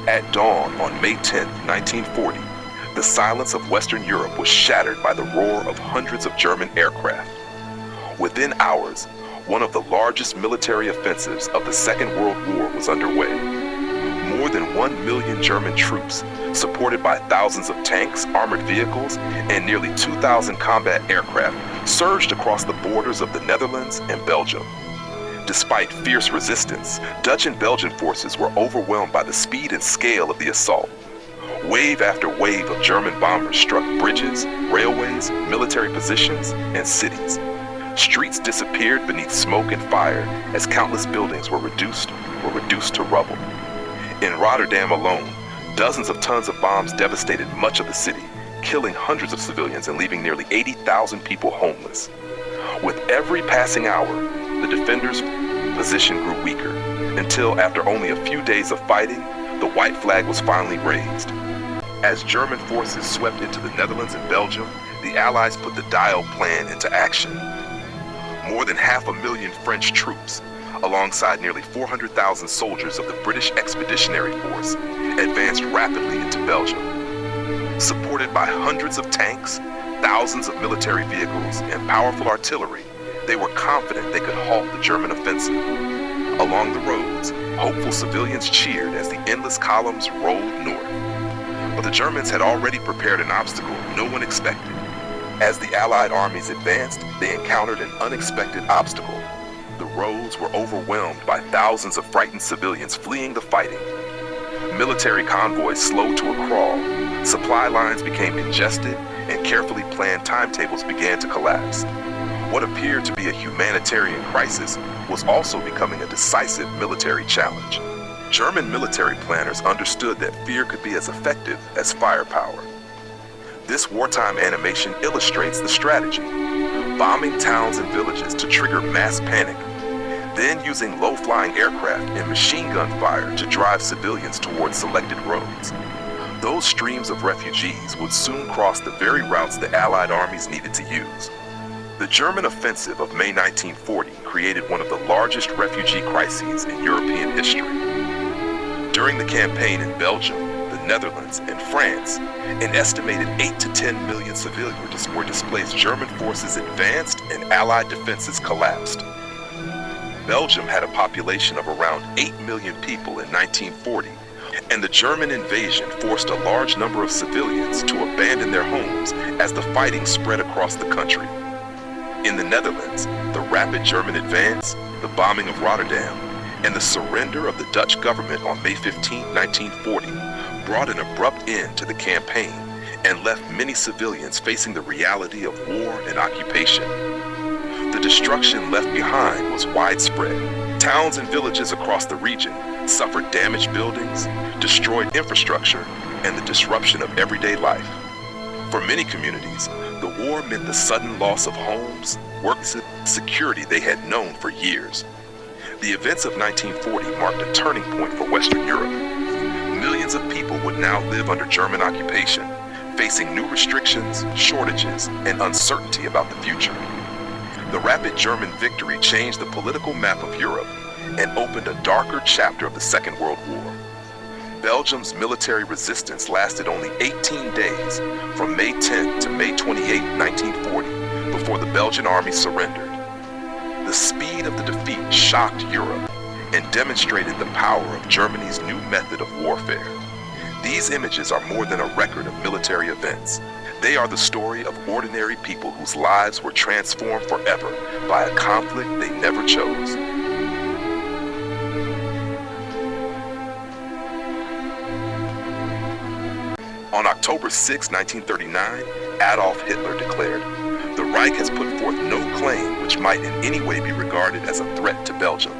At dawn on May 10, 1940, the silence of Western Europe was shattered by the roar of hundreds of German aircraft. Within hours, one of the largest military offensives of the Second World War was underway. More than 1 million German troops, supported by thousands of tanks, armored vehicles, and nearly 2,000 combat aircraft, surged across the borders of the Netherlands and Belgium. Despite fierce resistance, Dutch and Belgian forces were overwhelmed by the speed and scale of the assault. Wave after wave of German bombers struck bridges, railways, military positions, and cities. Streets disappeared beneath smoke and fire as countless buildings were reduced to rubble. In Rotterdam alone, dozens of tons of bombs devastated much of the city, killing hundreds of civilians and leaving nearly 80,000 people homeless. With every passing hour, the defenders' position grew weaker, until after only a few days of fighting, the white flag was finally raised. As German forces swept into the Netherlands and Belgium, the Allies put the Dial Plan into action. More than 500,000 French troops, alongside nearly 400,000 soldiers of the British Expeditionary Force, advanced rapidly into Belgium. Supported by hundreds of tanks, thousands of military vehicles, and powerful artillery, they were confident they could halt the German offensive. Along the roads, hopeful civilians cheered as the endless columns rolled north. But the Germans had already prepared an obstacle no one expected. As the Allied armies advanced, they encountered an unexpected obstacle. The roads were overwhelmed by thousands of frightened civilians fleeing the fighting. Military convoys slowed to a crawl, supply lines became congested, and carefully planned timetables began to collapse. What appeared to be a humanitarian crisis was also becoming a decisive military challenge. German military planners understood that fear could be as effective as firepower. This wartime animation illustrates the strategy: bombing towns and villages to trigger mass panic, then using low-flying aircraft and machine gun fire to drive civilians towards selected roads. Those streams of refugees would soon cross the very routes the Allied armies needed to use. The German offensive of May 1940 created one of the largest refugee crises in European history. During the campaign in Belgium, the Netherlands, and France, an estimated 8 to 10 million civilians were displaced. German forces advanced and Allied defenses collapsed. Belgium had a population of around 8 million people in 1940, and the German invasion forced a large number of civilians to abandon their homes as the fighting spread across the country. In the Netherlands, the rapid German advance, the bombing of Rotterdam, and the surrender of the Dutch government on May 15, 1940, brought an abrupt end to the campaign and left many civilians facing the reality of war and occupation. The destruction left behind was widespread. Towns and villages across the region suffered damaged buildings, destroyed infrastructure, and the disruption of everyday life. For many communities, the war meant the sudden loss of homes, work, and security they had known for years. The events of 1940 marked a turning point for Western Europe. Millions of people would now live under German occupation, facing new restrictions, shortages, and uncertainty about the future. The rapid German victory changed the political map of Europe and opened a darker chapter of the Second World War. Belgium's military resistance lasted only 18 days, from May 10 to May 28, 1940, before the Belgian army surrendered. The speed of the defeat shocked Europe and demonstrated the power of Germany's new method of warfare. These images are more than a record of military events. They are the story of ordinary people whose lives were transformed forever by a conflict they never chose. On October 6, 1939, Adolf Hitler declared, "The Reich has put forth no claim which might in any way be regarded as a threat to Belgium.